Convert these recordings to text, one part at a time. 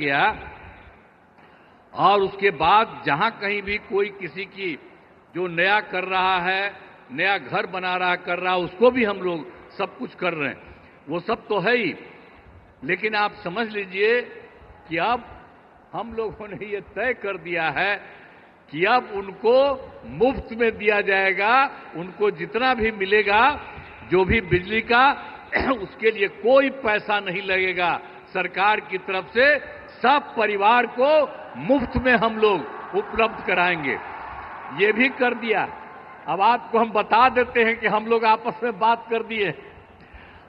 किया और उसके बाद जहां कहीं भी कोई किसी की जो नया कर रहा है, नया घर बना रहा कर रहा, उसको भी हम लोग सब कुछ कर रहे हैं। वो सब तो है ही, लेकिन आप समझ लीजिए कि अब हम लोगों ने ये तय कर दिया है कि अब उनको मुफ्त में दिया जाएगा। उनको जितना भी मिलेगा, जो भी बिजली का, उसके लिए कोई पैसा नहीं लगेगा सरकार की तरफ से। सब परिवार को मुफ्त में हम लोग उपलब्ध कराएंगे। ये भी कर दिया। अब आपको हम बता देते हैं कि हम लोग आपस में बात कर दिए।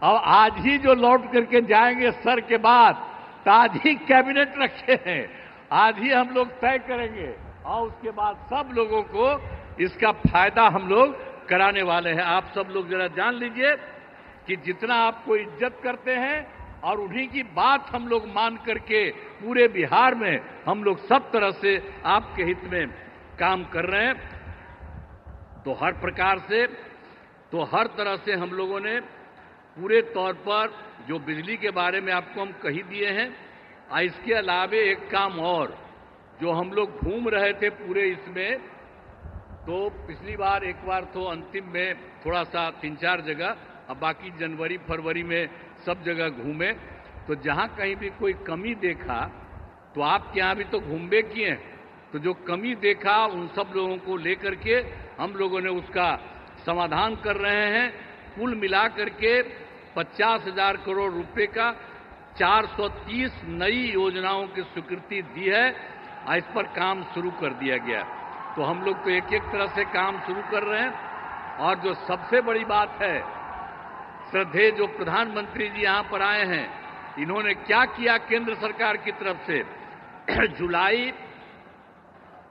अब आज ही जो लौट करके जाएंगे सर के बाद, तो आज ही कैबिनेट रखे हैं, आज ही हम लोग तय करेंगे और उसके बाद सब लोगों को इसका फायदा हम लोग कराने वाले हैं। आप सब लोग जरा जान लीजिए कि जितना आपको इज्जत करते हैं और उन्हीं की बात हम लोग मान करके पूरे बिहार में हम लोग सब तरह से आपके हित में काम कर रहे हैं। तो हर प्रकार से, तो हर तरह से हम लोगों ने पूरे तौर पर जो बिजली के बारे में आपको हम कही दिए हैं। इसके अलावे एक काम और, जो हम लोग घूम रहे थे पूरे इसमें, तो पिछली बार एक बार तो अंतिम में थोड़ा सा 3-4 जगह, अब बाकी जनवरी फरवरी में सब जगह घूमे। तो जहां कहीं भी कोई कमी देखा, तो आपके यहां भी तो घूमबे किए, तो जो कमी देखा उन सब लोगों को लेकर के हम लोगों ने उसका समाधान कर रहे हैं। कुल मिलाकर के 50,000 करोड़ रुपए का 430 नई योजनाओं की स्वीकृति दी है। इस पर काम शुरू कर दिया गया। तो हम लोग तो एक एक तरह से काम शुरू कर रहे हैं। और जो सबसे बड़ी बात है, श्रद्धेय जो प्रधानमंत्री जी यहां पर आए हैं, इन्होंने क्या किया केंद्र सरकार की तरफ से। जुलाई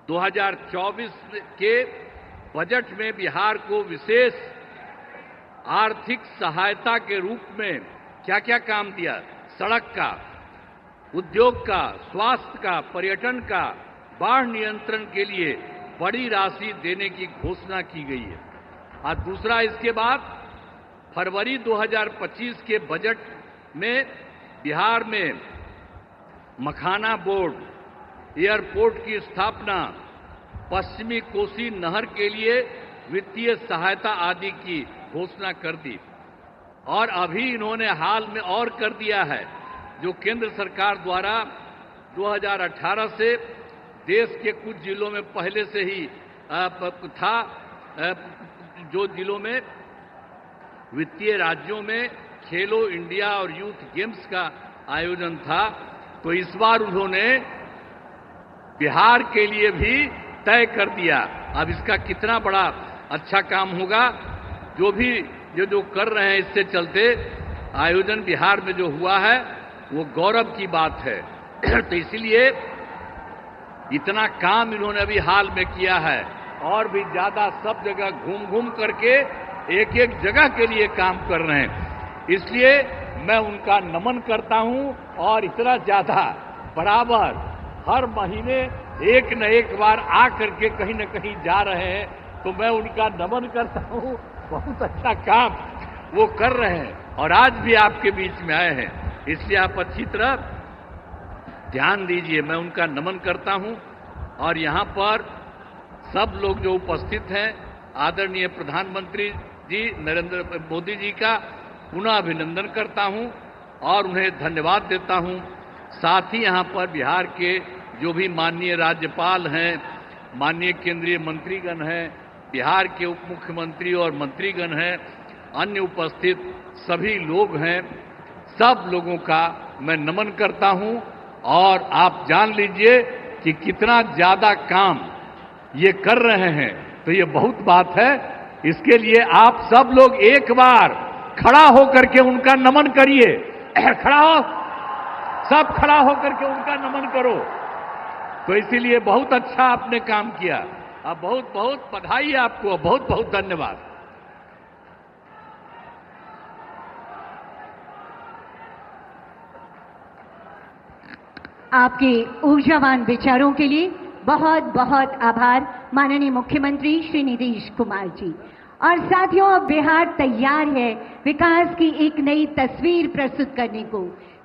2024 के बजट में बिहार को विशेष आर्थिक सहायता के रूप में क्या क्या काम दिया। सड़क का, उद्योग का, स्वास्थ्य का, पर्यटन का, बाढ़ नियंत्रण के लिए बड़ी राशि देने की घोषणा की गई है। और दूसरा, इसके बाद फरवरी 2025 के बजट में बिहार में मखाना बोर्ड, एयरपोर्ट की स्थापना, पश्चिमी कोसी नहर के लिए वित्तीय सहायता आदि की घोषणा कर दी। और अभी इन्होंने हाल में और कर दिया है, जो केंद्र सरकार द्वारा 2018 से देश के कुछ जिलों में पहले से ही था, जो जिलों में वित्तीय राज्यों में खेलो इंडिया और यूथ गेम्स का आयोजन था, तो इस बार उन्होंने बिहार के लिए भी तय कर दिया। अब इसका कितना बड़ा अच्छा काम होगा, जो भी जो कर रहे हैं, इससे चलते आयोजन बिहार में जो हुआ है वो गौरव की बात है। तो इसलिए इतना काम इन्होंने अभी हाल में किया है, और भी ज्यादा सब जगह घूम घूम करके एक एक जगह के लिए काम कर रहे हैं। इसलिए मैं उनका नमन करता हूं। और इतना ज्यादा बराबर हर महीने एक न एक बार आ करके कहीं न कहीं जा रहे हैं, तो मैं उनका नमन करता हूं। बहुत अच्छा काम वो कर रहे हैं और आज भी आपके बीच में आए हैं, इसलिए आप अच्छी तरह ध्यान दीजिए। मैं उनका नमन करता हूं। और यहां पर सब लोग जो उपस्थित हैं, आदरणीय प्रधानमंत्री जी नरेंद्र मोदी जी का पुनः अभिनंदन करता हूं और उन्हें धन्यवाद देता हूं। साथ ही यहां पर बिहार के जो भी माननीय राज्यपाल हैं, माननीय केंद्रीय मंत्रीगण हैं, बिहार के उप मुख्यमंत्री और मंत्रीगण हैं, अन्य उपस्थित सभी लोग हैं, सब लोगों का मैं नमन करता हूं। और आप जान लीजिए कि कितना ज्यादा काम ये कर रहे हैं, तो ये बहुत बात है। इसके लिए आप सब लोग एक बार खड़ा होकर के उनका नमन करिए। खड़ा हो, सब खड़ा होकर के उनका नमन करो। तो इसीलिए बहुत अच्छा आपने काम किया। अब बहुत बहुत बधाई आपको, बहुत बहुत धन्यवाद। आपके ऊर्जावान विचारों के लिए बहुत बहुत आभार माननीय मुख्यमंत्री श्री नीतीश कुमार जी। और साथियों, अब बिहार तैयार है विकास की एक नई तस्वीर प्रस्तुत करने को,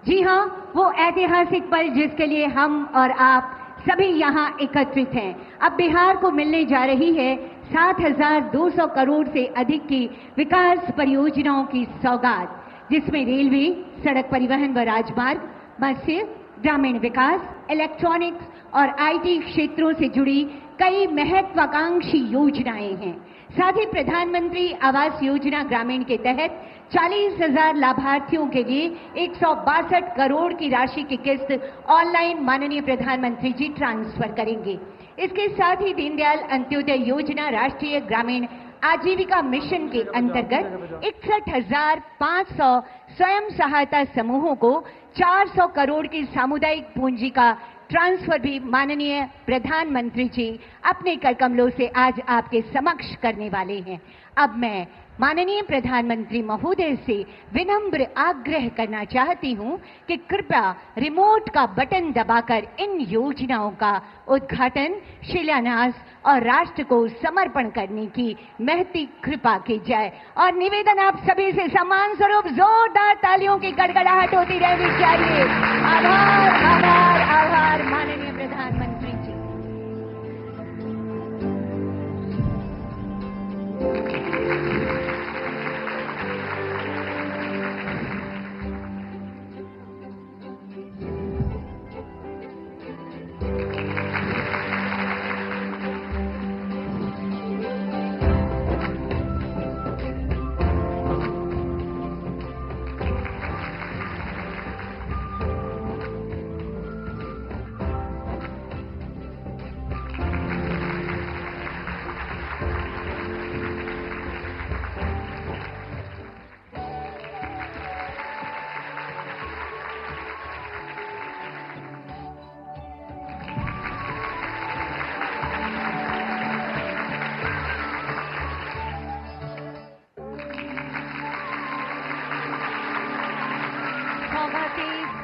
जी हाँ, वो ऐतिहासिक पल जिसके लिए हम और आप सभी यहाँ एकत्रित हैं। अब बिहार को मिलने जा रही है 7,200 करोड़ से अधिक की विकास परियोजनाओं की सौगात, जिसमें रेलवे, सड़क परिवहन व राजमार्ग, मत्स्य, ग्रामीण विकास, इलेक्ट्रॉनिक्स और आईटी क्षेत्रों से जुड़ी कई महत्वाकांक्षी योजनाएं हैं। साथ ही प्रधानमंत्री आवास योजना ग्रामीण के तहत 40,000 लाभार्थियों के लिए 162 करोड़ की राशि की किस्त ऑनलाइन माननीय प्रधानमंत्री जी ट्रांसफर करेंगे। इसके साथ ही दीनदयाल अंत्योदय योजना राष्ट्रीय ग्रामीण आजीविका मिशन के अंतर्गत 61,500 स्वयं सहायता समूहों को 400 करोड़ की सामुदायिक पूंजी का ट्रांसफर भी माननीय प्रधानमंत्री जी अपने कर कमलों से आज आपके समक्ष करने वाले हैं। अब मैं माननीय प्रधानमंत्री महोदय से विनम्र आग्रह करना चाहती हूं कि कृपया रिमोट का बटन दबाकर इन योजनाओं का उद्घाटन, शिलान्यास और राष्ट्र को समर्पण करने की महती कृपा की जाए। और निवेदन आप सभी से सम्मान स्वरूप जोरदार तालियों की गड़गड़ाहट होती रहनी चाहिए। आभार, आभार, आभार माननीय प्रधानमंत्री जी।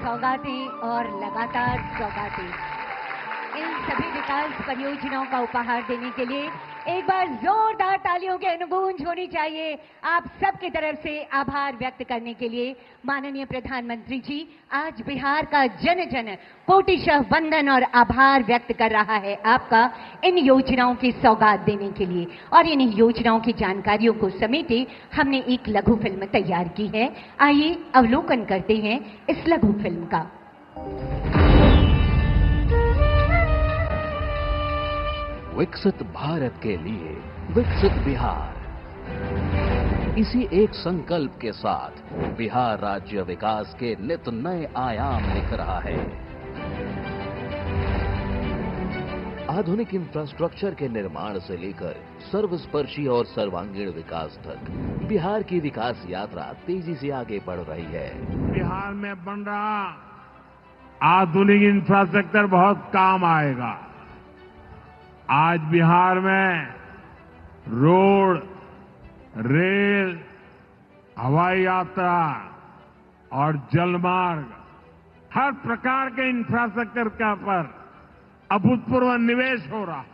सौगातें और लगातार सौगातें, इन सभी विकास परियोजनाओं का उपहार देने के लिए एक बार जोरदार तालियों की अनुगूंज होनी चाहिए। आप सबकी तरफ से आभार व्यक्त करने के लिए माननीय प्रधानमंत्री जी आज बिहार का जन जन कोटिशः वंदन और आभार व्यक्त कर रहा है आपका इन योजनाओं की सौगात देने के लिए। और इन योजनाओं की जानकारियों को समेटे हमने एक लघु फिल्म तैयार की है। आइए अवलोकन करते हैं इस लघु फिल्म का। विकसित भारत के लिए विकसित बिहार, इसी एक संकल्प के साथ बिहार राज्य विकास के नित नए आयाम लिख रहा है। आधुनिक इंफ्रास्ट्रक्चर के निर्माण से लेकर सर्वस्पर्शी और सर्वांगीण विकास तक बिहार की विकास यात्रा तेजी से आगे बढ़ रही है। बिहार में बन रहा आधुनिक इंफ्रास्ट्रक्चर बहुत काम आएगा। आज बिहार में रोड, रेल, हवाई यात्रा और जलमार्ग, हर प्रकार के इंफ्रास्ट्रक्चर का पर अभूतपूर्व निवेश हो रहा है।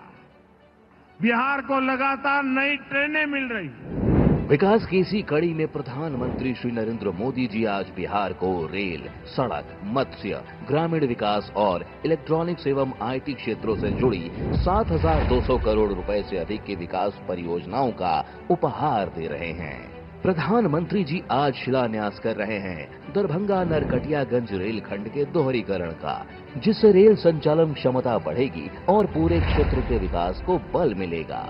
बिहार को लगातार नई ट्रेनें मिल रही हैं। विकास की इसी कड़ी में प्रधानमंत्री श्री नरेंद्र मोदी जी आज बिहार को रेल, सड़क, मत्स्य, ग्रामीण विकास और इलेक्ट्रॉनिक्स एवं आईटी क्षेत्रों से जुड़ी 7,200 करोड़ रुपए से अधिक की विकास परियोजनाओं का उपहार दे रहे हैं। प्रधानमंत्री जी आज शिलान्यास कर रहे हैं दरभंगा नरकटियागंज रेलखंड के दोहरीकरण का, जिससे रेल संचालन क्षमता बढ़ेगी और पूरे क्षेत्र के विकास को बल मिलेगा।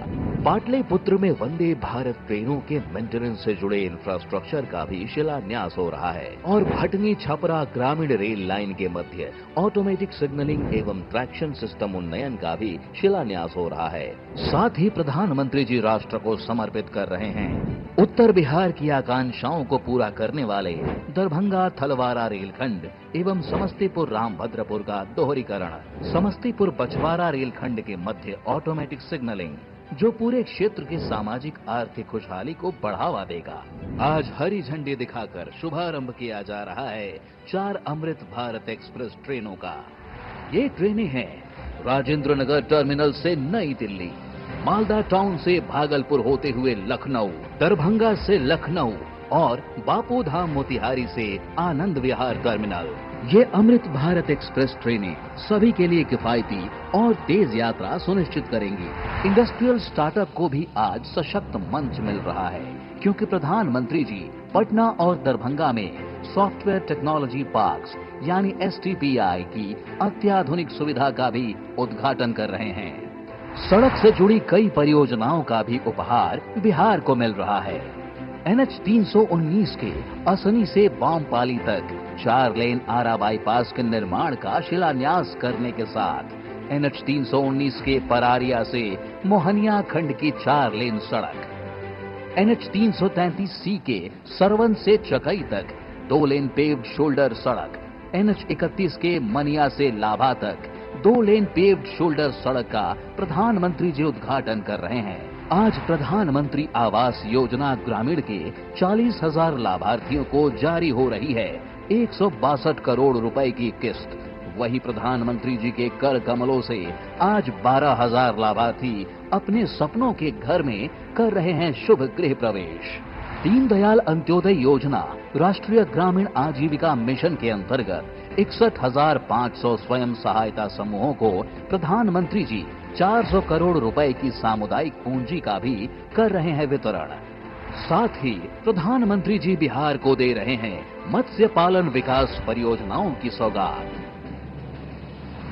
पाटलिपुत्र में वंदे भारत ट्रेनों के मेंटेनेंस से जुड़े इंफ्रास्ट्रक्चर का भी शिलान्यास हो रहा है और भटनी छपरा ग्रामीण रेल लाइन के मध्य ऑटोमेटिक सिग्नलिंग एवं ट्रैक्शन सिस्टम उन्नयन का भी शिलान्यास हो रहा है। साथ ही प्रधानमंत्री जी राष्ट्र को समर्पित कर रहे हैं उत्तर बिहार की आकांक्षाओं को पूरा करने वाले दरभंगा थलवारा रेलखंड एवं समस्तीपुर रामभद्रपुर का दोहरीकरण, समस्तीपुर बछवाड़ा रेलखंड के मध्य ऑटोमेटिक सिग्नलिंग, जो पूरे क्षेत्र की सामाजिक आर्थिक खुशहाली को बढ़ावा देगा। आज हरी झंडी दिखाकर शुभारंभ किया जा रहा है 4 अमृत भारत एक्सप्रेस ट्रेनों का। ये ट्रेनें हैं राजेंद्र नगर टर्मिनल से नई दिल्ली, मालदा टाउन से भागलपुर होते हुए लखनऊ, दरभंगा से लखनऊ और बापू धाम मोतिहारी से आनंद विहार टर्मिनल। ये अमृत भारत एक्सप्रेस ट्रेनें सभी के लिए किफायती और तेज यात्रा सुनिश्चित करेंगी। इंडस्ट्रियल स्टार्टअप को भी आज सशक्त मंच मिल रहा है, क्योंकि प्रधानमंत्री जी पटना और दरभंगा में सॉफ्टवेयर टेक्नोलॉजी पार्क्स यानी STPI की अत्याधुनिक सुविधा का भी उद्घाटन कर रहे हैं। सड़क से जुड़ी कई परियोजनाओं का भी उपहार बिहार को मिल रहा है। NH 319 के असनी से बामपाली तक 4 लेन आरा बाईपास के निर्माण का शिलान्यास करने के साथ NH 319 के परारिया से मोहनिया खंड की 4 लेन सड़क, NH 333C के सरवन से चकई तक 2 लेन पेव्ड शोल्डर सड़क, NH 31 के मनिया से लाभा तक 2 लेन पेव्ड शोल्डर सड़क का प्रधानमंत्री जी उद्घाटन कर रहे हैं। आज प्रधानमंत्री आवास योजना ग्रामीण के 40,000 लाभार्थियों को जारी हो रही है 162 करोड़ रुपए की किस्त। वहीं प्रधानमंत्री जी के कर कमलों से आज 12,000 लाभार्थी अपने सपनों के घर में कर रहे हैं शुभ गृह प्रवेश। दीनदयाल अंत्योदय योजना राष्ट्रीय ग्रामीण आजीविका मिशन के अंतर्गत 61,500 स्वयं सहायता समूहों को प्रधानमंत्री जी 400 करोड़ रुपए की सामुदायिक पूंजी का भी कर रहे हैं वितरण। साथ ही प्रधानमंत्री जी बिहार को दे रहे हैं मत्स्य पालन विकास परियोजनाओं की सौगात।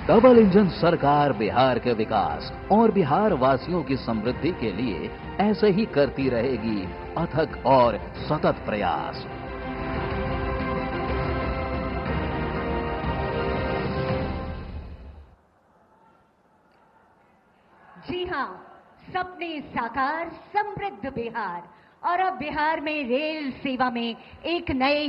डबल इंजन सरकार बिहार के विकास और बिहार वासियों की समृद्धि के लिए ऐसे ही करती रहेगी अथक और सतत प्रयास। जी हाँ, सपने साकार, समृद्ध बिहार। और अब बिहार में रेल सेवा में एक नए